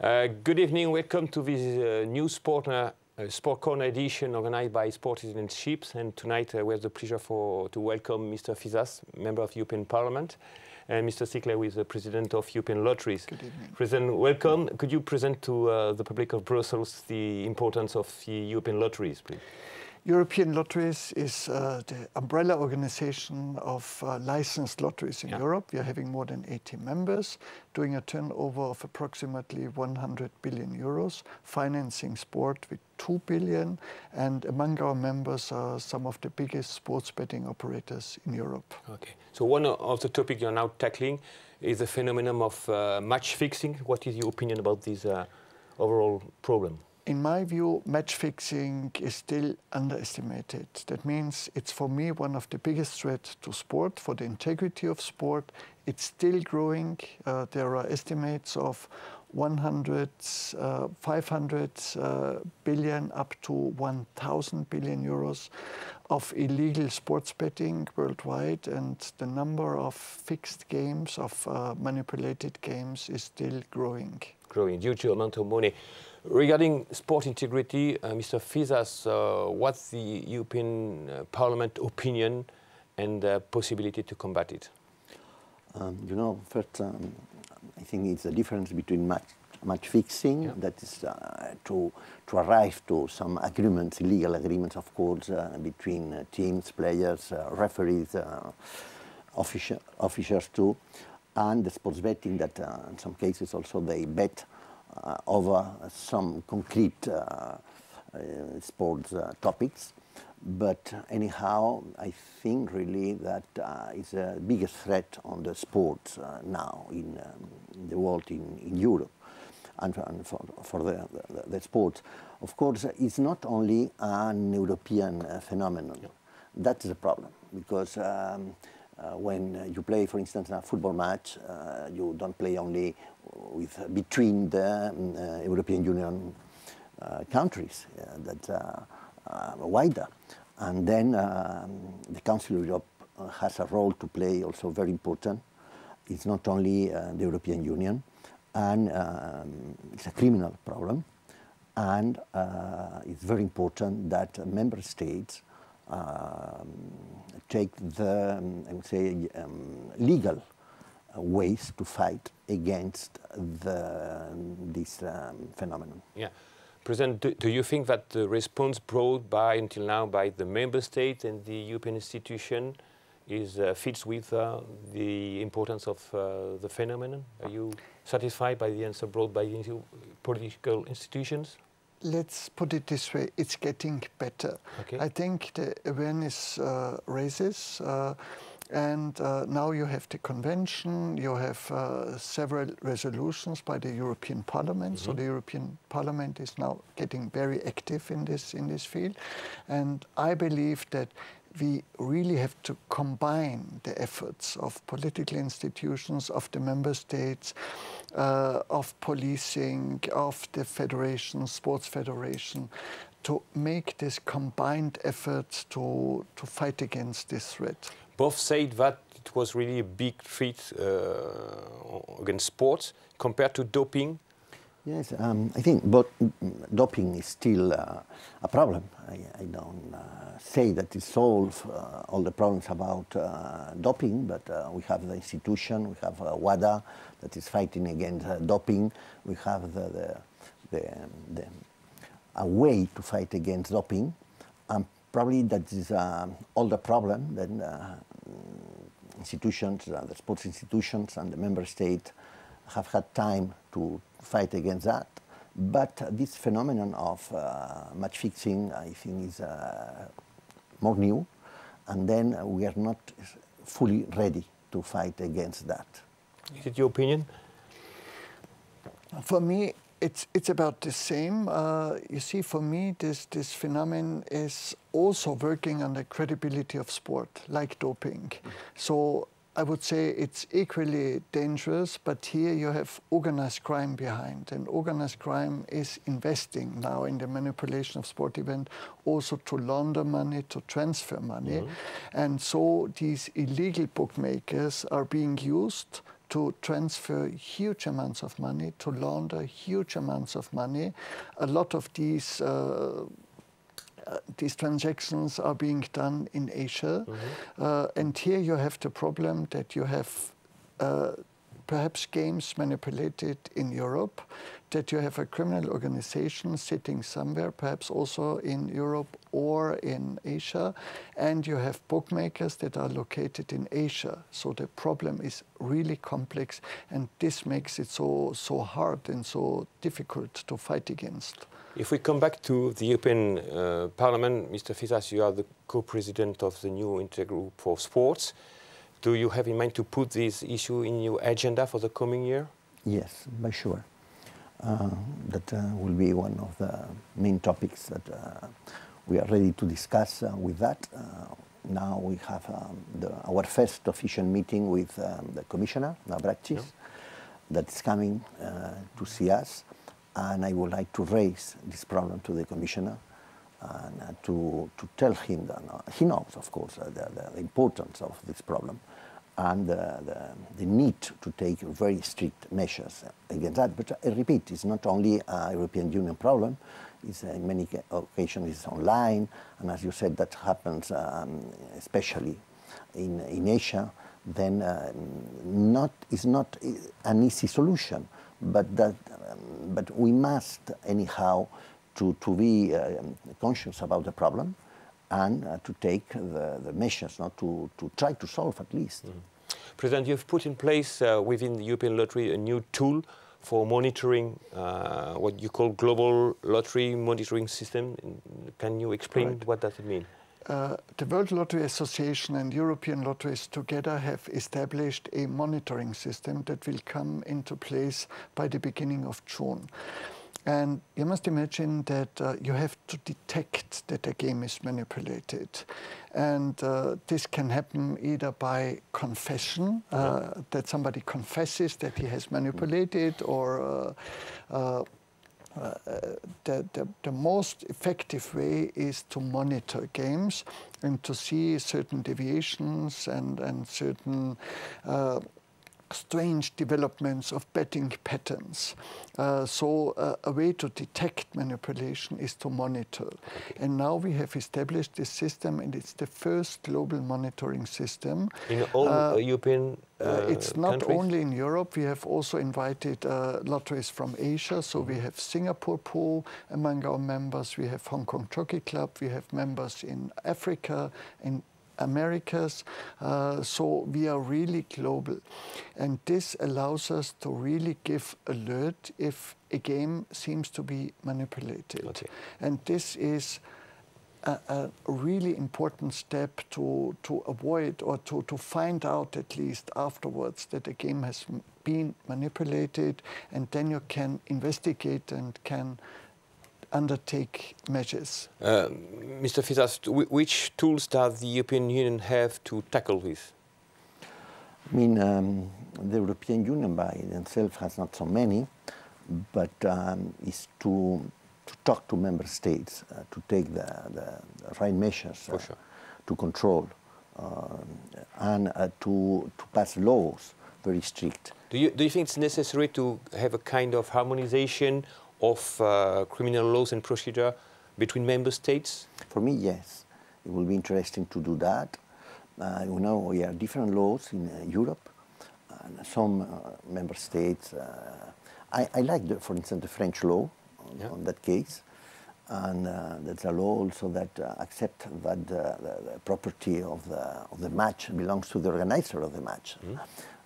Good evening, welcome to this new Sport Corner edition organized by Sport Citizenship. And tonight we have the pleasure to welcome Mr. Fisas, member of the European Parliament, and Mr. Stickler, who is the president of European Lotteries. Good evening. President, welcome. Could you present to the public of Brussels the importance of the European Lotteries, please? European Lotteries is the umbrella organization of licensed lotteries in Europe. We are having more than 80 members, doing a turnover of approximately 100 billion euros, financing sport with 2 billion, and among our members are some of the biggest sports betting operators in Europe. Okay, so one of the topics you're now tackling is the phenomenon of match fixing. What is your opinion about this overall problem? In my view, match fixing is still underestimated. That means it's, for me, one of the biggest threats to sport, for the integrity of sport. It's still growing. There are estimates of 500 billion up to 1,000 billion euros of illegal sports betting worldwide, and the number of fixed games, of manipulated games, is still growing. Growing, huge amount of money. Regarding sport integrity, Mr. Fisas, what's the European Parliament opinion and possibility to combat it? You know, first, I think it's a difference between match fixing, that is to arrive to some agreements, illegal agreements, of course, between teams, players, referees, officials too, and the sports betting that in some cases also they bet over some concrete sports topics. But anyhow, I think really that is the biggest threat on the sports now in the world, in Europe, and for the sports. Of course, it's not only an European phenomenon. That's the problem, because when you play, for instance, a football match, you don't play only between the European Union countries, that wider. And then the Council of Europe has a role to play, also very important. It's not only the European Union, and it's a criminal problem. And it's very important that member states take the, I would say, legal ways to fight against this phenomenon. Yeah. President, do you think that the response brought until now by the member state and the European institution fits with the importance of the phenomenon? Are you satisfied by the answer brought by the political institutions? Let's put it this way, it's getting better. Okay. I think the awareness raises, and now you have the convention, you have several resolutions by the European Parliament. So the European Parliament is now getting very active in this field. And I believe that we really have to combine the efforts of political institutions, of the member states, of policing, of the federation, sports federation, to make this combined effort to fight against this threat. Both said that it was really a big threat against sports compared to doping. Yes, I think doping is still a problem. I don't say that it solves all the problems about doping, but we have the institution, we have WADA that is fighting against doping. We have a way to fight against doping, and probably that is all the problem that institutions, the sports institutions and the member state have had time to fight against that. But this phenomenon of match fixing, I think, is more new, and then we are not fully ready to fight against that. Is it your opinion? For me, it's about the same. You see, for me, this phenomenon is also working on the credibility of sport, like doping. So I would say it's equally dangerous, but here you have organized crime behind, and organized crime is investing now in the manipulation of sport events, also to launder money, to transfer money. And so these illegal bookmakers are being used to transfer huge amounts of money, to launder huge amounts of money. A lot of these transactions are being done in Asia. And here you have the problem that you have perhaps games manipulated in Europe, that you have a criminal organization sitting somewhere, perhaps also in Europe or in Asia, and you have bookmakers that are located in Asia. So the problem is really complex, and this makes it so hard and so difficult to fight against. If we come back to the European Parliament, Mr. Fisas, you are the co-president of the new Intergroup for Sports. Do you have in mind to put this issue in your agenda for the coming year? Yes, by sure. That will be one of the main topics that we are ready to discuss with that. Now we have our first official meeting with the Commissioner, Navracsics, that is coming to see us. And I would like to raise this problem to the Commissioner and to tell him that he knows, of course, the importance of this problem and the need to take very strict measures against that. But I repeat, it's not only a European Union problem. It's in many occasions it's online, and as you said, that happens especially in Asia. Then it's not an easy solution, but we must anyhow to be conscious about the problem and to take the measures, to try to solve at least. President, you've put in place within the European Lottery a new tool for monitoring what you call global lottery monitoring system. Can you explain what does it mean? The World Lottery Association and European lotteries together have established a monitoring system that will come into place by the beginning of June. And you must imagine that you have to detect that a game is manipulated. And this can happen either by confession, that somebody confesses that he has manipulated, or the most effective way is to monitor games and to see certain deviations and certain strange developments of betting patterns. So a way to detect manipulation is to monitor. And now we have established this system, and it's the first global monitoring system. In all European it's not countries? only in Europe. We have also invited lotteries from Asia. So we have Singapore Pool among our members. We have Hong Kong Jockey Club. We have members in Africa, in Americas, so we are really global. And this allows us to really give alert if a game seems to be manipulated. Okay. And this is a really important step to avoid, or to find out at least afterwards, that a game has been manipulated, and then you can investigate and can undertake measures. Mr. Fisas, which tools does the European Union have to tackle this? I mean, the European Union by itself has not so many, but is to talk to member states, to take the right measures to control and to pass laws very strict. Do you think it's necessary to have a kind of harmonization of criminal laws and procedure between member states? For me, yes. It will be interesting to do that. You know, we have different laws in Europe. Some member states, I like, for instance, the French law on that case. And there's a law also that accepts that the property of the match belongs to the organizer of the match.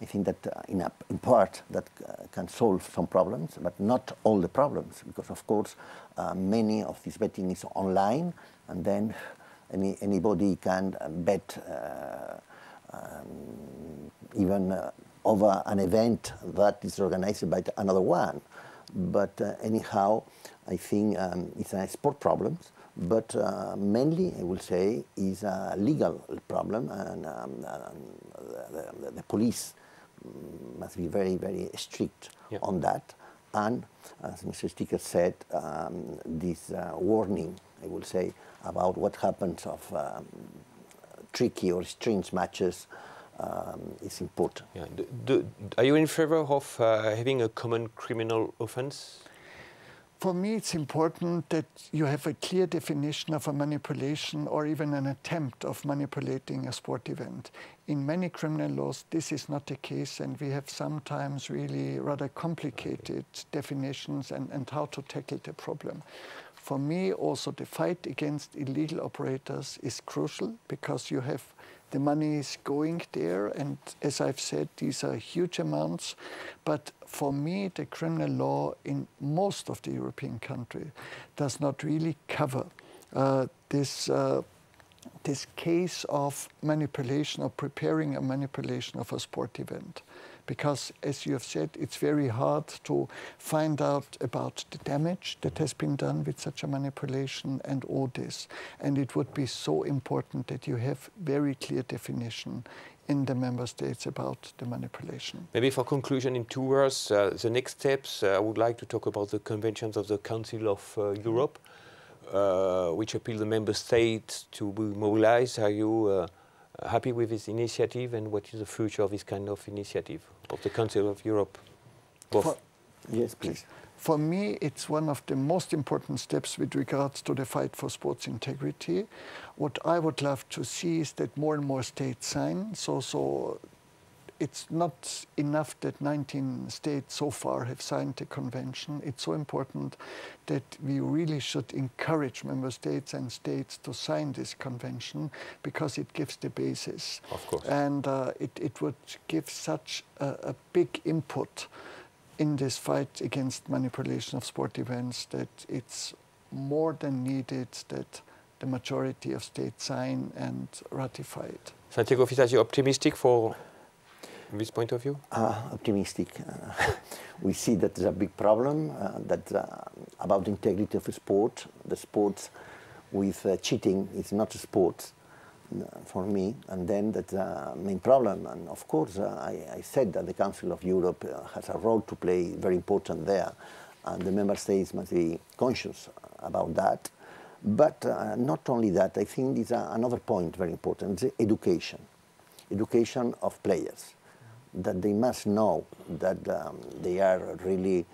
I think that in part that can solve some problems, but not all the problems, because of course many of this betting is online, and then anybody can bet even over an event that is organized by another one. But anyhow, I think it's a sport problem, but mainly, I will say, is a legal problem, and the police must be very, very strict on that. And as Mr. Stickler said, this warning, I will say, about what happens of tricky or strange matches is important. Yeah. Are you in favor of having a common criminal offense? For me, it's important that you have a clear definition of a manipulation or even an attempt of manipulating a sport event. In many criminal laws, this is not the case, and we have sometimes really rather complicated definitions and how to tackle the problem. For me, also, the fight against illegal operators is crucial because you have the money is going there, and as I've said, these are huge amounts. But for me, the criminal law in most of the European countries does not really cover this case of manipulation or preparing a manipulation of a sport event. Because, as you have said, it's very hard to find out about the damage that has been done with such a manipulation and all this. And it would be so important that you have very clear definition in the member states about the manipulation. Maybe for conclusion in 2 words, the next steps, I would like to talk about the conventions of the Council of Europe, which appeal the member states to be mobilized. Are you happy with this initiative, and what is the future of this kind of initiative of the Council of Europe? Yes, please. For me, it's one of the most important steps with regards to the fight for sports integrity. What I would love to see is that more and more states sign. So it's not enough that 19 states so far have signed the convention. It's so important that we really should encourage member states and states to sign this convention because it gives the basis. Of course. And it would give such a big input in this fight against manipulation of sport events that it's more than needed that the majority of states sign and ratify it. Santiago Fisas, are you optimistic for this point of view? Optimistic. We see that there's a big problem about the integrity of sport. The sports with cheating is not a sport for me, and then that's the main problem. And of course, I said that the Council of Europe has a role to play, very important there, and the member states must be conscious about that. But not only that, I think it's another point very important, it's education. Education of players, that they must know that they are really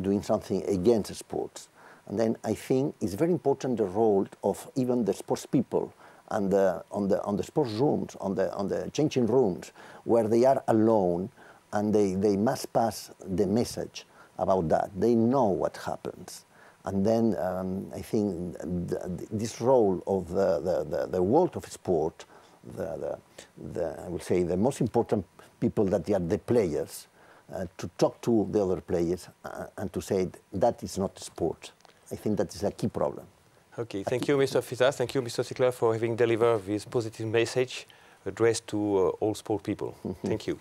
doing something against sports. And then I think it's very important the role of even the sports people and on the sports rooms, on the changing rooms, where they are alone, and they must pass the message about that. They know what happens. And then I think this role of the world of sport, I would say the most important people that are the players, to talk to the other players and to say that is not sport. I think that is a key problem. Okay, thank you, Mr. Fisas. Thank you, Mr. Stickler, for having delivered this positive message addressed to all sport people. Thank you.